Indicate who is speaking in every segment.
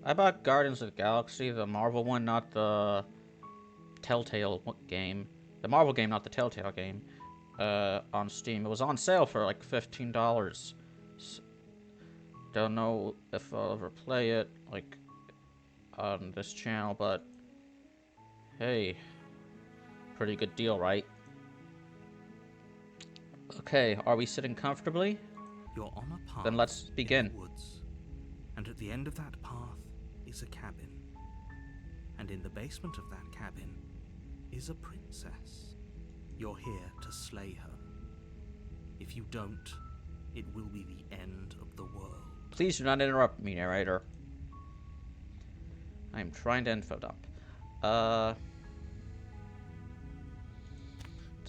Speaker 1: I bought Guardians of the Galaxy, the Marvel one, not the Telltale game. The Marvel game, not the Telltale game. On Steam. It was on sale for like $15. Don't know if I'll ever play it, like, on this channel, but hey, pretty good deal, right? Okay, are we sitting comfortably?
Speaker 2: You're on a path.
Speaker 1: Then let's begin.
Speaker 2: In the woods, and at the end of that path is a cabin. And in the basement of that cabin is a princess. You're here to slay her. If you don't, it will be the end of the world.
Speaker 1: Please do not interrupt me, narrator. I'm trying to info dump. To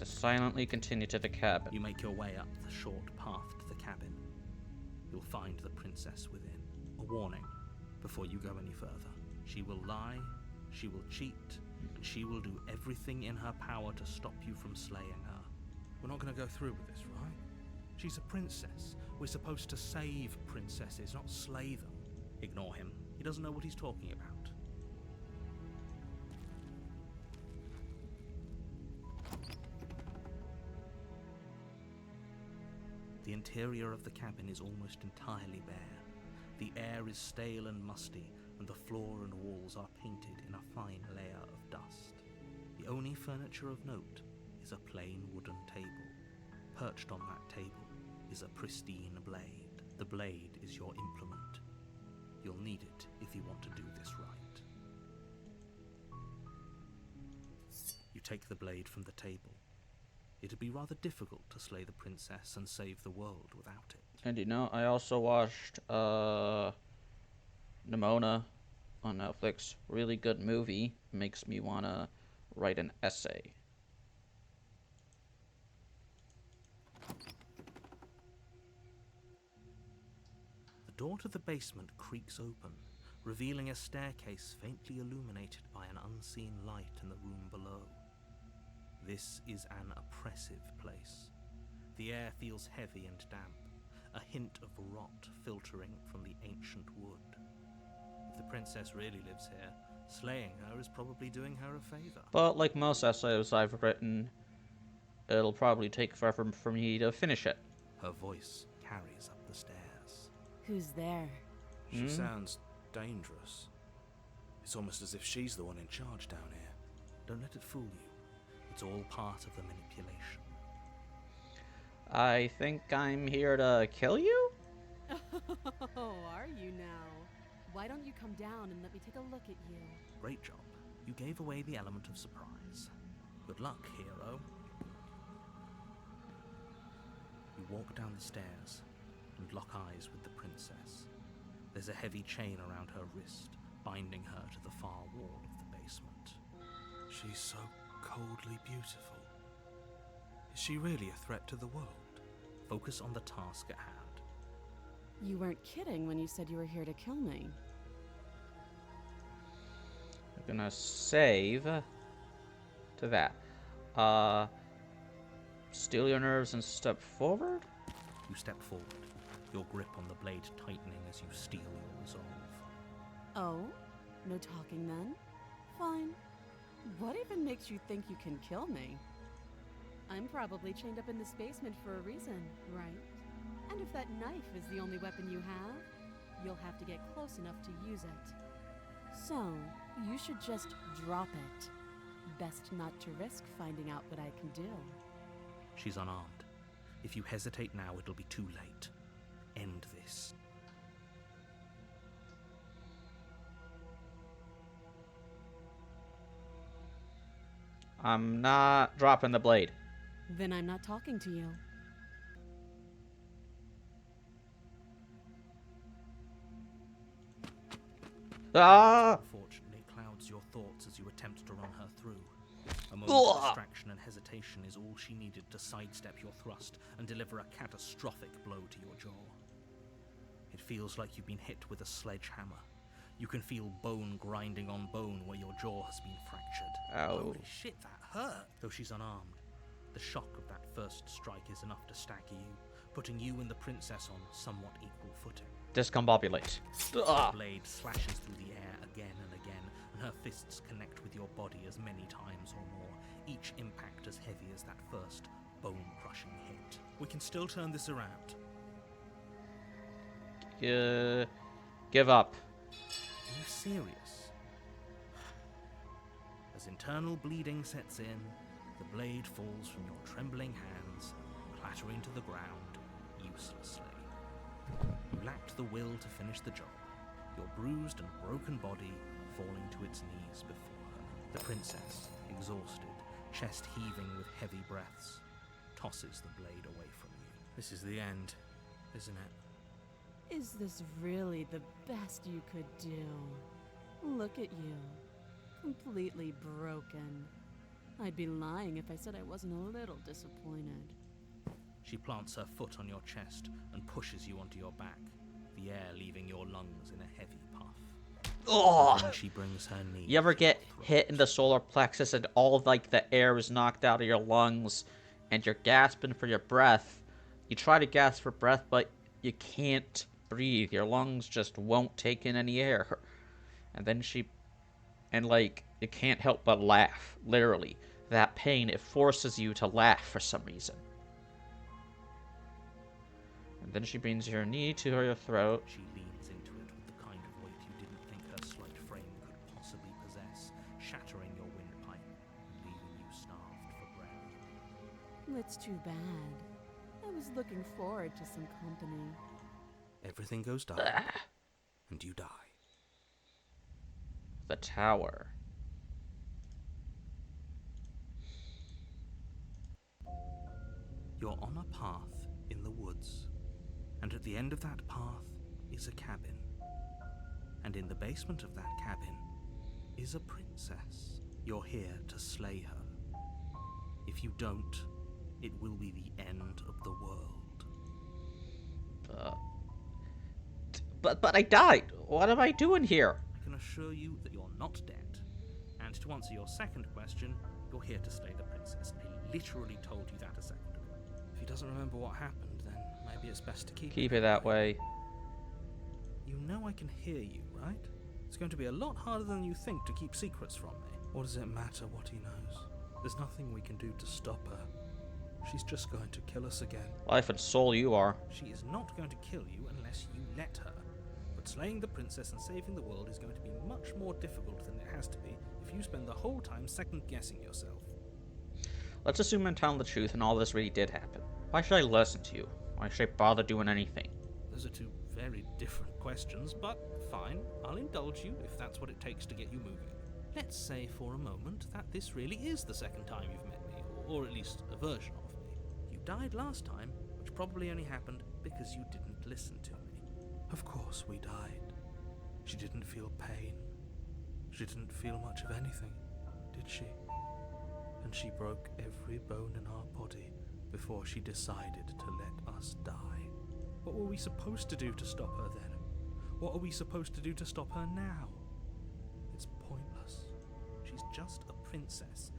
Speaker 1: silently continue to the cabin.
Speaker 2: You make your way up the short path to the cabin. You'll find the princess within. A warning before you go any further. She will lie, she will cheat, and she will do everything in her power to stop you from slaying her. We're not going to go through with this, right? She's a princess. We're supposed to save princesses, not slay them. Ignore him. He doesn't know what he's talking about. The interior of the cabin is almost entirely bare. The air is stale and musty, and the floor and walls are painted in a fine layer of dust. The only furniture of note is a plain wooden table. Perched on that table is a pristine blade. The blade is your implement. You'll need it if you want to do this right. You take the blade from the table. It'd be rather difficult to slay the princess and save the world without it.
Speaker 1: And you know, I also watched Nimona on Netflix. Really good movie. Makes me wanna write an essay.
Speaker 2: The door to the basement creaks open, revealing a staircase faintly illuminated by an unseen light in the room below. This is an oppressive place. The air feels heavy and damp, a hint of rot filtering from the ancient wood. If the princess really lives here, slaying her is probably doing her a favor.
Speaker 1: But like most essays I've written, it'll probably take forever for me to finish it.
Speaker 2: Her voice carries up the stairs.
Speaker 3: Who's there?
Speaker 4: She sounds dangerous. It's almost as if she's the one in charge down here.
Speaker 2: Don't let it fool you. It's all part of the manipulation.
Speaker 1: I think I'm here to kill you?
Speaker 3: Oh, are you now? Why don't you come down and let me take a look at you?
Speaker 2: Great job. You gave away the element of surprise. Good luck, hero. You walk down the stairs and lock eyes with the princess. There's a heavy chain around her wrist, binding her to the far wall of the basement.
Speaker 4: She's so coldly beautiful. Is she really a threat to the world?
Speaker 2: Focus on the task at hand.
Speaker 3: You weren't kidding when you said you were here to kill me.
Speaker 1: I'm gonna save to that. Still your nerves and step forward?
Speaker 2: You step forward, your grip on the blade tightening as you steel your resolve.
Speaker 3: Oh? No talking then? Fine. What even makes you think you can kill me? I'm probably chained up in this basement for a reason, right? And if that knife is the only weapon you have, you'll have to get close enough to use it. So, you should just drop it. Best not to risk finding out what I can do.
Speaker 2: She's unarmed. If you hesitate now, it'll be too late. End this.
Speaker 1: I'm not dropping the blade.
Speaker 3: Then I'm not talking to you.
Speaker 1: Ah!
Speaker 2: Unfortunately, it clouds your thoughts as you attempt to run her through. A moment of distraction and hesitation is all she needed to sidestep your thrust and deliver a catastrophic blow to your jaw. It feels like you've been hit with a sledgehammer. You can feel bone grinding on bone where your jaw has been fractured.
Speaker 1: Ow.
Speaker 2: Holy shit, that hurt! Though she's unarmed, the shock of that first strike is enough to stagger you. putting you and the princess on somewhat equal footing.
Speaker 1: Discombobulate.
Speaker 2: The
Speaker 1: Ugh.
Speaker 2: blade slashes through the air again and again, and her fists connect with your body as many times or more, each impact as heavy as that first bone-crushing hit. We can still turn this around.
Speaker 1: Give up.
Speaker 2: Are you serious? As internal bleeding sets in, the blade falls from your trembling hands, clattering to the ground uselessly. You lacked the will to finish the job, your bruised and broken body falling to its knees before her. The princess, exhausted, chest heaving with heavy breaths, tosses the blade away from you. This is the end, isn't it?
Speaker 3: Is this really the best you could do? Look at you. Completely broken. I'd be lying if I said I wasn't a little disappointed.
Speaker 2: She plants her foot on your chest and pushes you onto your back, the air leaving your lungs in a heavy puff.
Speaker 1: Oh!
Speaker 2: Then she brings her knee.
Speaker 1: You ever
Speaker 2: to your
Speaker 1: get
Speaker 2: throat.
Speaker 1: hit in the solar plexus and all like the air is knocked out of your lungs and you're gasping for your breath? You try to gasp for breath, but you can't breathe. Your lungs just won't take in any air. And then you can't help but laugh. Literally. That pain, it forces you to laugh for some reason. And then she brings your knee to her throat.
Speaker 2: She leans into it with the kind of weight you didn't think her slight frame could possibly possess, shattering your windpipe and leaving you starved for breath.
Speaker 3: It's too bad. I was looking forward to some company.
Speaker 2: Everything goes dark, and you die.
Speaker 1: The tower.
Speaker 2: You're on a path in the woods, and at the end of that path is a cabin. And in the basement of that cabin is a princess. You're here to slay her. If you don't, it will be the end of the world.
Speaker 1: But I died. What am I doing here?
Speaker 2: I can assure you that you're not dead. And to answer your second question, you're here to slay the princess. I literally told you that a second ago. If he doesn't remember what happened, then maybe it's best to
Speaker 1: Keep it that way.
Speaker 2: You know I can hear you, right? It's going to be a lot harder than you think to keep secrets from me. Or does it matter what he knows? There's nothing we can do to stop her. She's just going to kill us again.
Speaker 1: Life and soul you are.
Speaker 2: She is not going to kill you unless you let her. But slaying the princess and saving the world is going to be much more difficult than it has to be if you spend the whole time second-guessing yourself.
Speaker 1: Let's assume I'm telling the truth and all this really did happen. Why should I listen to you? Why should I bother doing anything?
Speaker 2: Those are two very different questions, but fine. I'll indulge you if that's what it takes to get you moving. Let's say for a moment that this really is the second time you've met me, or at least a version of me. You died last time, which probably only happened because you didn't listen to me. Of course we died. She didn't feel pain. She didn't feel much of anything, did she? And she broke every bone in our body before she decided to let us die. What were we supposed to do to stop her then? What are we supposed to do to stop her now? It's pointless. She's just a princess.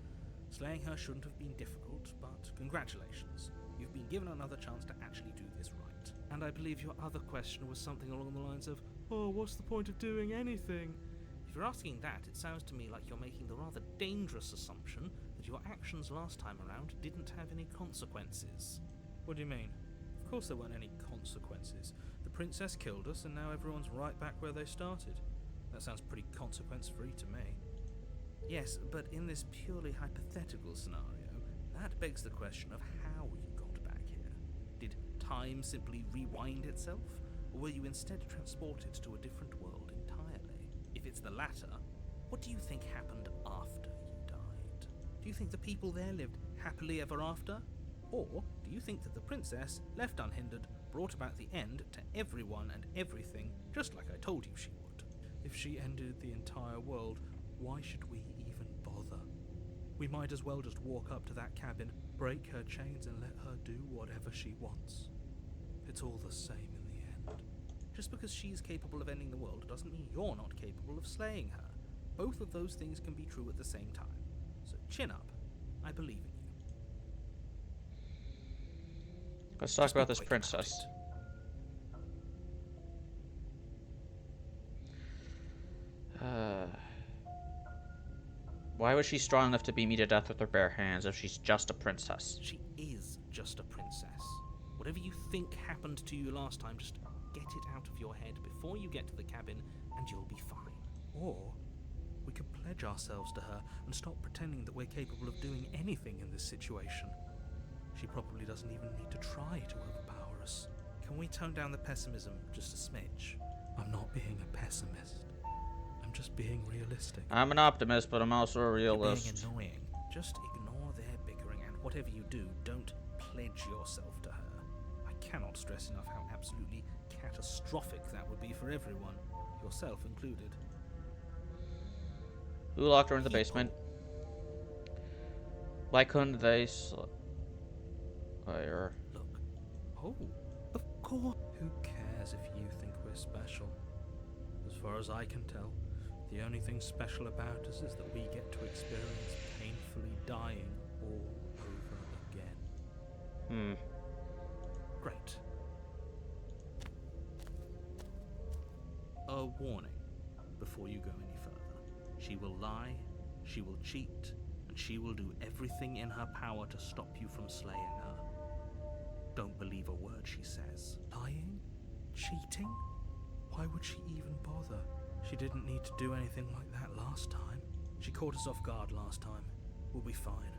Speaker 2: Slaying her shouldn't have been difficult, but congratulations. You've been given another chance to actually do this right. And I believe your other question was something along the lines of, oh, what's the point of doing anything? If you're asking that, it sounds to me like you're making the rather dangerous assumption that your actions last time around didn't have any consequences. What do you mean? Of course there weren't any consequences. The princess killed us, and now everyone's right back where they started. That sounds pretty consequence-free to me. Yes, but in this purely hypothetical scenario, that begs the question of how you got back here. Did time simply rewind itself, or were you instead transported to a different world entirely? If it's the latter, what do you think happened after you died? Do you think the people there lived happily ever after? Or do you think that the princess, left unhindered, brought about the end to everyone and everything, just like I told you she would? If she ended the entire world, why should we even bother? We might as well just walk up to that cabin, break her chains, and let her do whatever she wants. It's all the same in the end. Just because she's capable of ending the world doesn't mean you're not capable of slaying her. Both of those things can be true at the same time. So chin up. I believe in you.
Speaker 1: Let's talk
Speaker 2: Just be
Speaker 1: about this
Speaker 2: quick
Speaker 1: princess. Why was she strong enough to beat me to death with her bare hands if she's just a princess?
Speaker 2: She is just a princess. Whatever you think happened to you last time, just get it out of your head before you get to the cabin, and you'll be fine.
Speaker 4: Or we could pledge ourselves to her and stop pretending that we're capable of doing anything in this situation. She probably doesn't even need to try to overpower us.
Speaker 2: Can we tone down the pessimism just a smidge?
Speaker 4: I'm not being a pessimist. I'm just being realistic.
Speaker 1: I'm an optimist, but I'm also a
Speaker 2: You're
Speaker 1: realist.
Speaker 2: being annoying. Just ignore their bickering, and whatever you do, don't pledge yourself to her. I cannot stress enough how absolutely catastrophic that would be for everyone, yourself included.
Speaker 1: Who locked her in the basement? Why couldn't they Fire.
Speaker 2: Look,
Speaker 4: Oh, of course. Who cares if you think we're special? As far as I can tell, the only thing special about us is that we get to experience painfully dying all over again. Great.
Speaker 2: a warning before you go any further. She will lie, she will cheat, and she will do everything in her power to stop you from slaying her. Don't believe a word she says.
Speaker 4: Lying? Cheating? Why would she even bother? She didn't need to do anything like that last time.
Speaker 2: She caught us off guard last time. We'll be fine.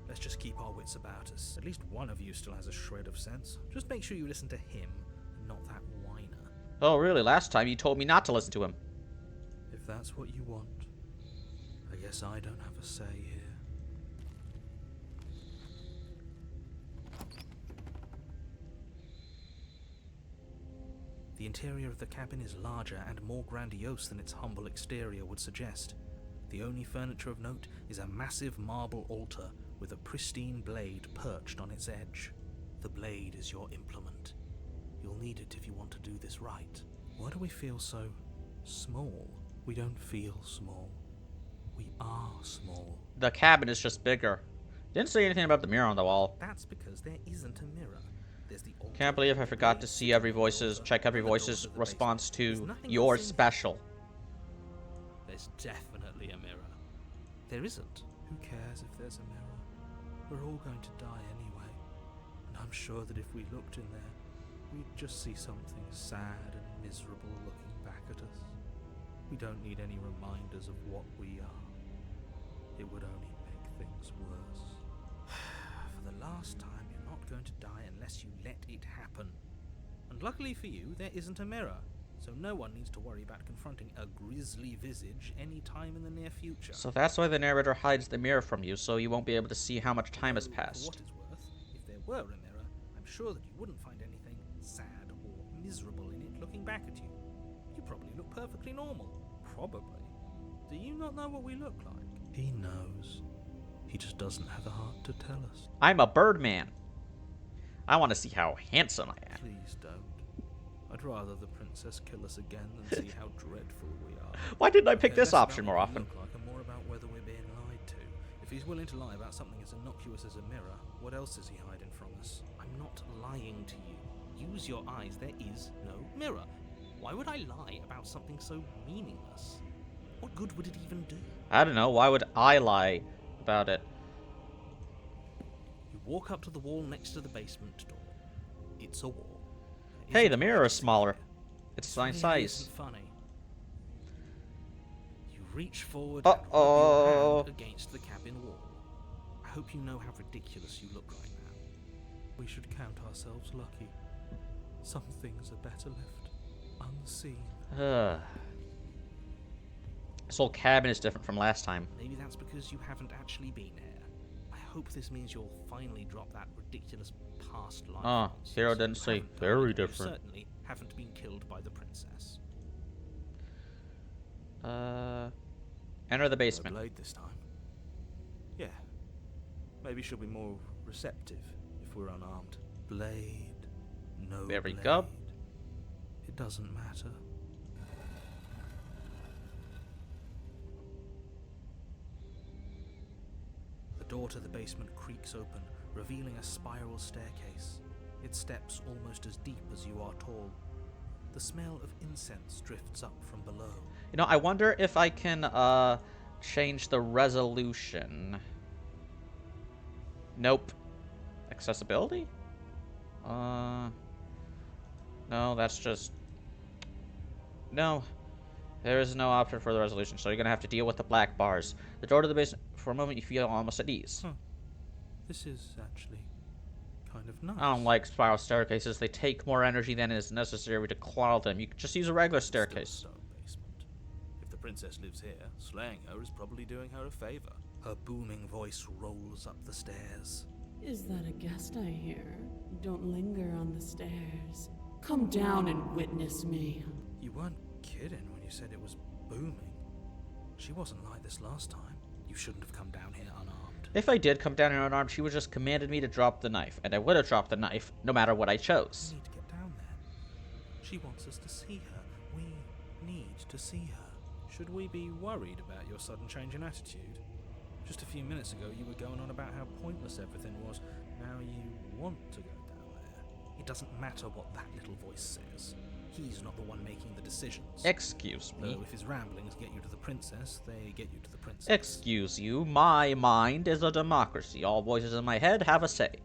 Speaker 2: Let's just keep our wits about us. At least one of you still has a shred of sense. Just make sure you listen to him, and not that whiner.
Speaker 1: Oh, really? Last time you told me not to listen to him.
Speaker 4: If that's what you want, I guess I don't have a say here.
Speaker 2: The interior of the cabin is larger and more grandiose than its humble exterior would suggest. The only furniture of note is a massive marble altar with a pristine blade perched on its edge. The blade is your implement. You'll need it if you want to do this right. Why do we feel so small?
Speaker 4: We don't feel small. We are small.
Speaker 1: The cabin is just bigger. Didn't say anything about the mirror on the wall.
Speaker 2: That's because there isn't a mirror. There's the altar,
Speaker 1: Can't believe I forgot to
Speaker 2: blade
Speaker 1: see every
Speaker 2: sitting on the
Speaker 1: voice's,
Speaker 2: altar,
Speaker 1: check every
Speaker 2: and the door
Speaker 1: voice's
Speaker 2: to the
Speaker 1: response
Speaker 2: basement. There's
Speaker 1: to
Speaker 2: nothing
Speaker 1: your
Speaker 2: else in-
Speaker 1: special.
Speaker 2: There's definitely a mirror. There isn't.
Speaker 4: Who cares if there's a mirror? We're all going to die anyway. And I'm sure that if we looked in there, we'd just see something sad and miserable looking back at us. We don't need any reminders of what we are. It would only make things worse.
Speaker 2: For the last time, you're not going to die unless you let it happen. And luckily for you, there isn't a mirror, so no one needs to worry about confronting a grisly visage any time in the near future.
Speaker 1: So that's why the narrator hides the mirror from you, so you won't be able to see how much time has
Speaker 2: Though,
Speaker 1: passed.
Speaker 2: For what it's worth, if there were a mirror, I'm sure that you wouldn't find anything sad or miserable in it looking back at you. You probably look perfectly normal. Probably. Do you not know what we look like?
Speaker 4: He knows. He just doesn't have the heart to tell us.
Speaker 1: I'm a Birdman. I want to see how handsome I am.
Speaker 4: Please don't. I'd rather the princess kill us again than see how dreadful we are.
Speaker 1: Why didn't I pick
Speaker 2: Okay,
Speaker 1: this
Speaker 2: less
Speaker 1: option
Speaker 2: about
Speaker 1: more
Speaker 2: what we
Speaker 1: often?
Speaker 2: look like and more about whether we're being lied to. If he's willing to lie about something as innocuous as a mirror, what else is he hiding from us? I'm not lying to you. Use your eyes. There is no mirror. Why would I lie about something so meaningless? What good would it even do?
Speaker 1: I don't know. Why would I lie about it?
Speaker 2: You walk up to the wall next to the basement door. It's a wall. There
Speaker 1: Hey,
Speaker 2: isn't
Speaker 1: the mirror
Speaker 2: much
Speaker 1: is smaller.
Speaker 2: there.
Speaker 1: It's my
Speaker 2: Really
Speaker 1: size.
Speaker 2: isn't funny. You reach forward and rub your
Speaker 1: Uh-oh.
Speaker 2: hand against the cabin wall. I hope you know how ridiculous you look right now.
Speaker 4: We should count ourselves lucky. Some things are better left unseen.
Speaker 1: Ugh. This whole cabin is different from last time.
Speaker 2: Maybe that's because you haven't actually been here. I hope this means you'll finally drop that ridiculous past life.
Speaker 1: Oh,
Speaker 2: nonsense.
Speaker 1: Hero
Speaker 2: You
Speaker 1: didn't say.
Speaker 2: haven't
Speaker 1: Very
Speaker 2: died, and you
Speaker 1: different.
Speaker 2: certainly haven't been killed by the princess.
Speaker 1: Enter the
Speaker 4: No
Speaker 1: basement.
Speaker 4: blade this time. Yeah. Maybe she'll be more receptive if we're unarmed. Blade. No
Speaker 1: There we
Speaker 4: blade.
Speaker 1: go.
Speaker 4: It doesn't matter.
Speaker 2: The door to the basement creaks open, revealing a spiral staircase. its steps almost as deep as you are tall. The smell of incense drifts up from below.
Speaker 1: You know, I wonder if I can change the resolution. Nope. Accessibility? No, that's just... No. There is no option for the resolution, so you're gonna have to deal with the black bars. The door to the basement, for a moment you feel almost at ease.
Speaker 2: Huh. This is actually kind of nice.
Speaker 1: I don't like spiral staircases. They take more energy than is necessary to climb them. You could just use a regular staircase.
Speaker 2: Still a stone basement. If the princess lives here, slaying her is probably doing her a favor. Her booming voice rolls up the stairs.
Speaker 3: Is that a guest I hear? Don't linger on the stairs. Come down and witness me.
Speaker 2: You weren't kidding when you said it was booming. She wasn't like this last time. You shouldn't have come down here unarmed.
Speaker 1: If I did come down here unarmed, she would just commanded me to drop the knife, and I would have dropped the knife, no matter what I chose.
Speaker 2: We need to get down there. She wants us to see her. We need to see her. Should we be worried about your sudden change in attitude? Just a few minutes ago, you were going on about how pointless everything was. Now you want to go down there. It doesn't matter what that little voice says. He's not the one making the decisions.
Speaker 1: Excuse me.
Speaker 2: Though if his ramblings get you to the princess, they get you to the princess.
Speaker 1: Excuse you, my mind is a democracy. All voices in my head have a say.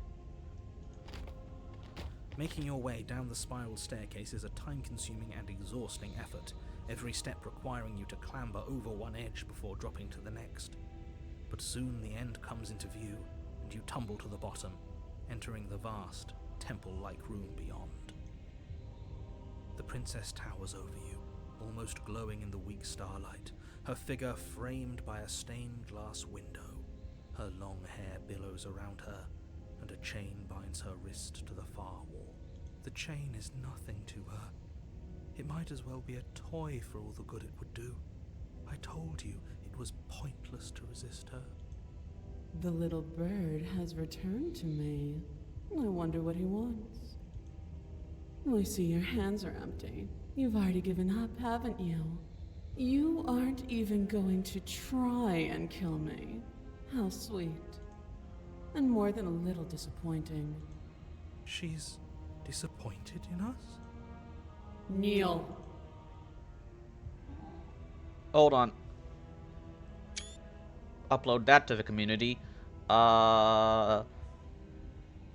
Speaker 2: Making your way down the spiral staircase is a time-consuming and exhausting effort, every step requiring you to clamber over one edge before dropping to the next. But soon the end comes into view, and you tumble to the bottom, entering the vast, temple-like room beyond. The princess towers over you, almost glowing in the weak starlight, her figure framed by a stained glass window. Her long hair billows around her, and a chain binds her wrist to the far wall. The chain is nothing to her. It might as well be a toy for all the good it would do. I told you it was pointless to resist her.
Speaker 3: The little bird has returned to me. I wonder what he wants. I see your hands are empty. You've already given up, haven't you? You aren't even going to try and kill me. How sweet. And more than a little disappointing.
Speaker 2: She's disappointed in us?
Speaker 3: Kneel.
Speaker 1: Hold on. Upload that to the community. No.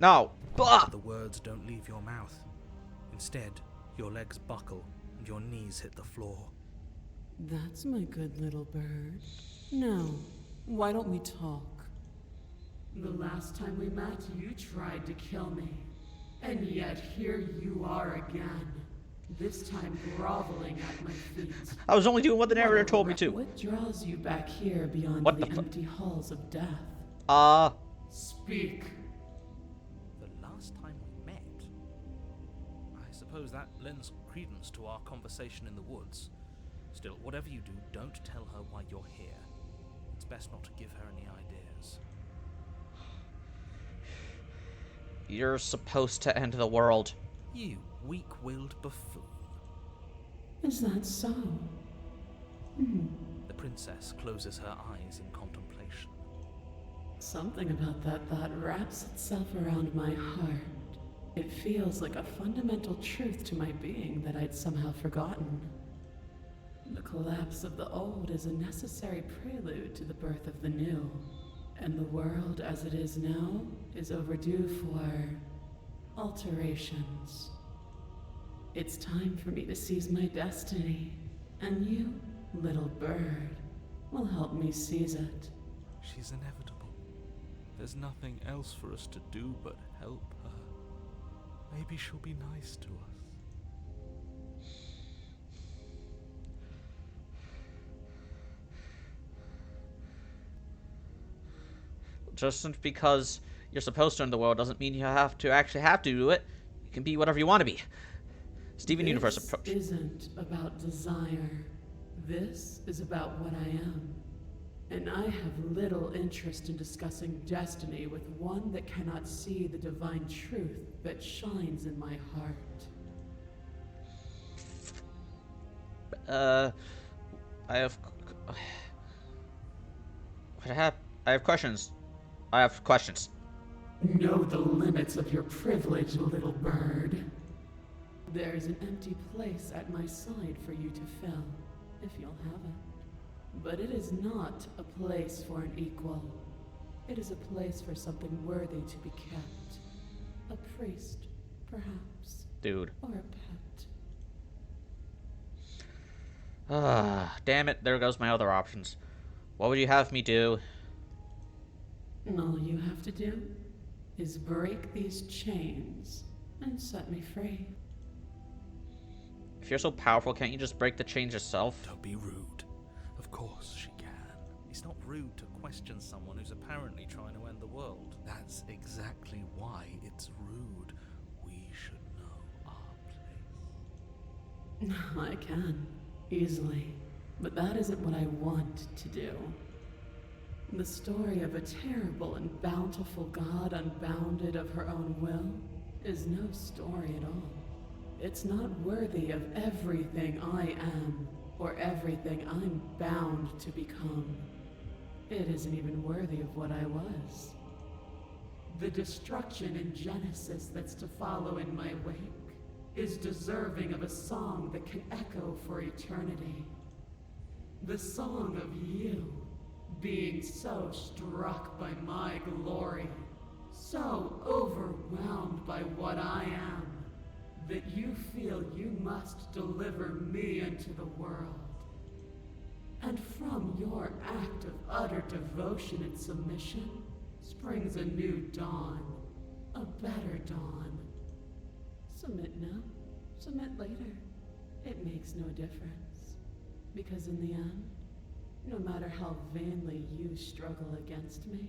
Speaker 1: Bah!
Speaker 2: The words don't leave your mouth. Instead, your legs buckle and your knees hit the floor.
Speaker 3: That's my good little bird. Now, why don't we talk? The last time we met, you tried to kill me. And yet here you are again. This time groveling at my feet.
Speaker 1: I was only doing what the narrator told me to.
Speaker 3: What draws you back here beyond
Speaker 1: What
Speaker 3: the
Speaker 1: the
Speaker 3: empty halls of death?
Speaker 1: Speak.
Speaker 2: The last time we met? I suppose that lends credence to our conversation in the woods. Still, whatever you do, don't tell her why you're here. It's best not to give her any ideas.
Speaker 1: You're supposed to end the world.
Speaker 2: You weak-willed buffoon.
Speaker 3: Is that so?
Speaker 2: The princess closes her eyes in contemplation.
Speaker 3: Something about that thought wraps itself around my heart. It feels like a fundamental truth to my being that I'd somehow forgotten. The collapse of the old is a necessary prelude to the birth of the new, and the world as it is now is overdue for alterations. It's time for me to seize my destiny, and you, little bird, will help me seize it.
Speaker 2: She's inevitable. There's nothing else for us to do but help her. Maybe she'll be nice to us.
Speaker 1: Just because you're supposed to end the world doesn't mean you have to do it. You can be whatever you want to be. Steven Universe approach.
Speaker 3: This isn't about desire. This is about what I am. And I have little interest in discussing destiny with one that cannot see the divine truth that shines in my heart.
Speaker 1: I have questions. I have questions.
Speaker 5: Know the limits of your privilege, little bird. There's an empty place at my side for you to fill, if you'll have it. But it is not a place for an equal. It is a place for something worthy to be kept. A priest, perhaps.
Speaker 1: Dude.
Speaker 5: Or a pet.
Speaker 1: Ah, damn it. There goes my other options. What would you have me do?
Speaker 5: All you have to do is break these chains and set me free.
Speaker 1: If you're so powerful, can't you just break the chains yourself?
Speaker 2: Don't be rude. Of course she can. It's not rude to question someone who's apparently trying to end the world. That's exactly why it's rude. We should know our place.
Speaker 5: I can, easily. But that isn't what I want to do. The story of a terrible and bountiful god unbounded of her own will is no story at all. It's not worthy of everything I am, or everything I'm bound to become. It isn't even worthy of what I was. The destruction in Genesis that's to follow in my wake is deserving of a song that can echo for eternity. The song of you, being so struck by my glory, so overwhelmed by what I am, that you feel you must deliver me into the world. And from your act of utter devotion and submission springs a new dawn, a better dawn. Submit now, submit later. It makes no difference. Because in the end, no matter how vainly you struggle against me,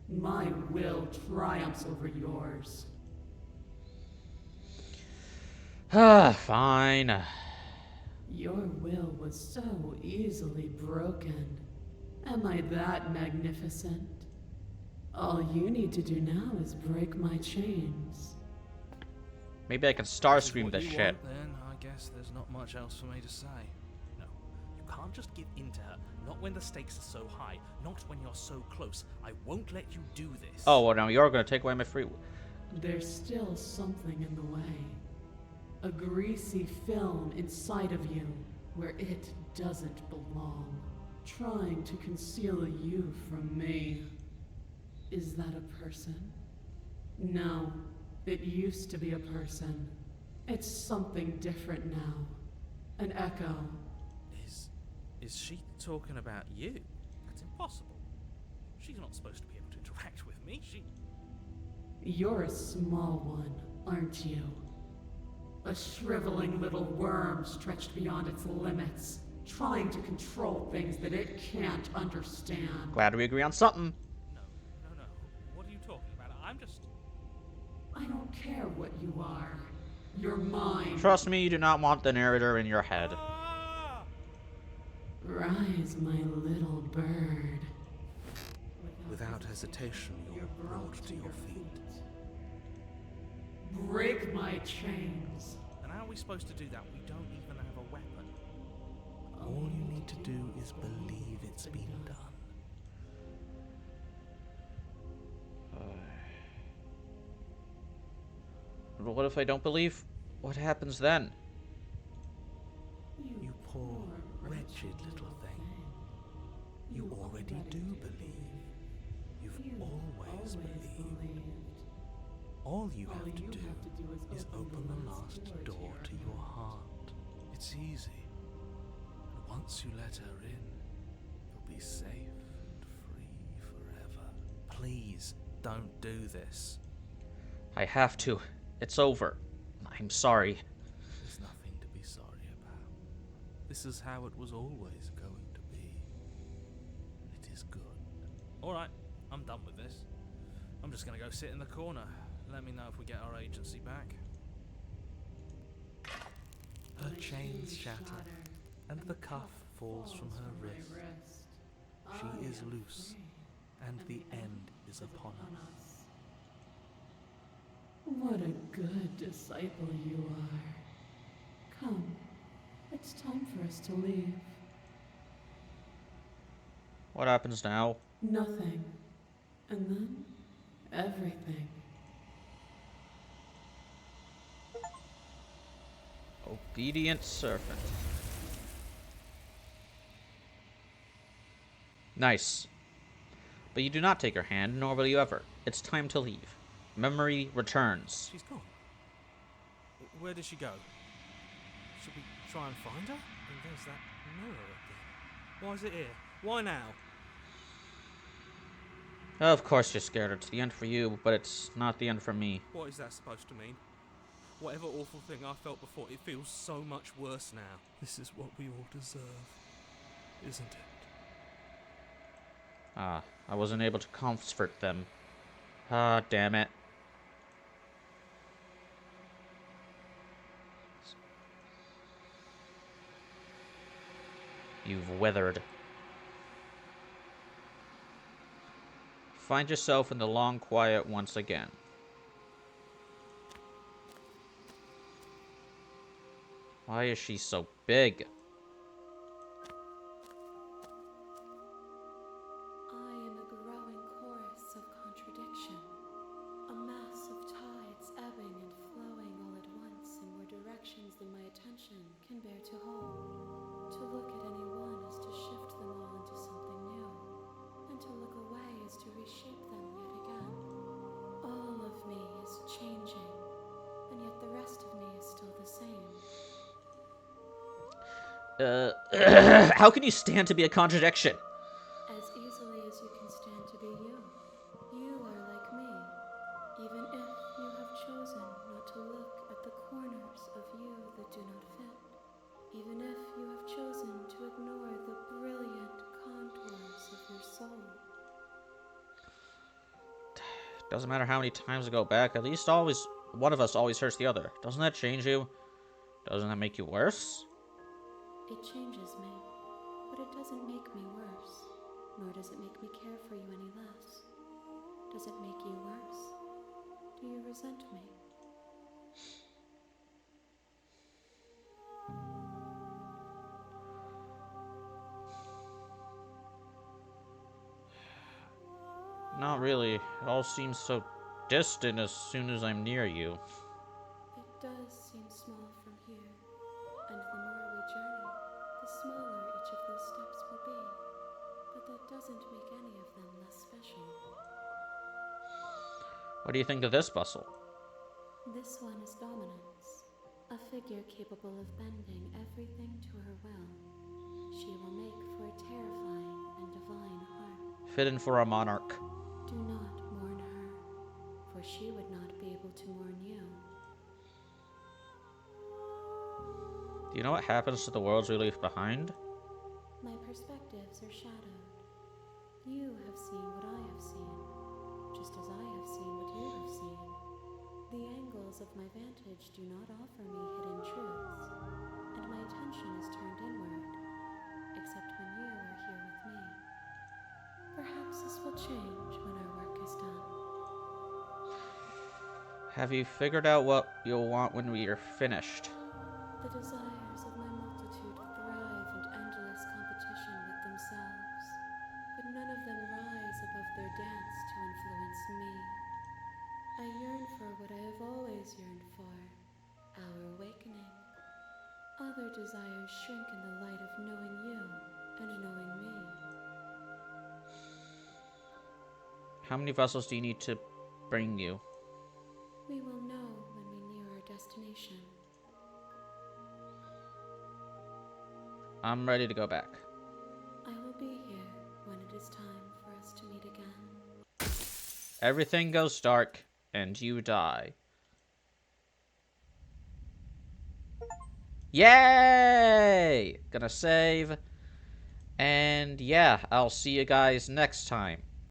Speaker 5: my will triumphs over yours.
Speaker 1: Ah, fine.
Speaker 5: Your will was so easily broken. Am I that magnificent? All you need to do now is break my chains.
Speaker 1: Maybe I can Starscream this
Speaker 2: What you
Speaker 1: shit.
Speaker 2: want, then I guess there's not much else for me to say. No, you can't just give in to her. Not when the stakes are so high. Not when you're so close. I won't let you do this.
Speaker 1: Oh, well, now you're gonna take away my free...
Speaker 5: There's still something in the way. A greasy film inside of you where it doesn't belong. Trying to conceal you from me. Is that a person? No, it used to be a person. It's something different now. An echo.
Speaker 2: Is she talking about you? That's impossible. She's not supposed to be able to interact with me.
Speaker 5: You're a small one, aren't you? A shriveling little worm stretched beyond its limits, trying to control things that it can't understand.
Speaker 1: Glad we agree on something.
Speaker 2: No. What are you talking about?
Speaker 5: I don't care what you are. You're mine.
Speaker 1: Trust me, you do not want the narrator in your head.
Speaker 2: Ah!
Speaker 5: Rise, my little bird.
Speaker 2: Without hesitation, you're brought to your feet.
Speaker 5: Break my chains.
Speaker 2: And how are we supposed to do that? We don't even have a weapon.
Speaker 4: All you need to do is believe it's been done.
Speaker 1: But what if I don't believe? What happens then?
Speaker 4: You poor, wretched little thing. You already do believe. You've always believed. All you have to do is open the last door to your heart.
Speaker 2: It's easy. And once you let her in, you'll be safe and free forever. Please don't do this.
Speaker 1: I have to. It's over. I'm sorry.
Speaker 2: There's nothing to be sorry about. This is how it was always going to be. It is good. Alright, I'm done with this. I'm just gonna go sit in the corner. Let me know if we get our agency back.
Speaker 4: Her chains shatter, and the cuff falls from her wrist. She is loose, and the end is upon us.
Speaker 5: What a good disciple you are. Come, it's time for us to leave.
Speaker 1: What happens now?
Speaker 5: Nothing. And then, Everything.
Speaker 1: Obedient servant. Nice. But you do not take her hand, nor will you ever. It's time to leave. Memory returns.
Speaker 2: She's gone. Where did she go? Should we try and find her? And there's that mirror again. Why is it here? Why now?
Speaker 1: Of course you're scared. It's the end for you, but it's not the end for me.
Speaker 2: What is that supposed to mean? Whatever awful thing I felt before, it feels so much worse now.
Speaker 4: This is what we all deserve, isn't it?
Speaker 1: Ah, I wasn't able to comfort them. Ah, damn it. You've withered. Find yourself in the long quiet once again. Why is she so big?
Speaker 6: I am a growing chorus of contradiction, a mass of tides ebbing and flowing all at once in more directions than my attention can bear to hold. To look at any one is to shift them all into something new, and to look away is to reshape them yet again. All of me is changing, and yet the rest of me is still the same.
Speaker 1: How can you stand to be a contradiction?
Speaker 6: As easily as you can stand to be you. You are like me, even if you have chosen not to look at the corners of you that do not fit. Even if you have chosen to ignore the brilliant contours of your soul.
Speaker 1: Doesn't matter how many times I go back, at least always one of us always hurts the other. Doesn't that change you? Doesn't that make you worse?
Speaker 6: It changes me, but it doesn't make me worse, nor does it make me care for you any less. Does it make you worse? Do you resent me?
Speaker 1: Not really. It all seems so distant as soon as I'm near you.
Speaker 6: It does seem small from here, and the more we journey, the smaller each of those steps will be. But that doesn't make any of them less special.
Speaker 1: What do you think of this bustle?
Speaker 6: This one is Dominance, a figure capable of bending everything to her will. She will make for a terrifying and divine heart.
Speaker 1: Fitting for a monarch.
Speaker 6: Do not mourn her, for she would not be able to mourn you.
Speaker 1: Do you know what happens to the worlds we leave behind?
Speaker 6: My perspectives are shadowed. You have seen what I have seen, just as I have seen what you have seen. The angles of my vantage do not offer me hidden truths, and my attention is turned inward, except when you are here with me. Perhaps this will change when our work is done.
Speaker 1: Have you figured out what you'll want when we are finished?
Speaker 6: The desires of my multitude thrive in endless competition with themselves, but none of them rise above their dance to influence me. I yearn for what I have always yearned for, our awakening. Other desires shrink in the light of knowing you and knowing me.
Speaker 1: How many vessels do you need to bring you?
Speaker 6: We will know when we near our destination.
Speaker 1: I'm ready to go back.
Speaker 6: I will be here when it is time for us to meet again.
Speaker 1: Everything goes dark, and you die. Yay! Gonna save. And yeah, I'll see you guys next time.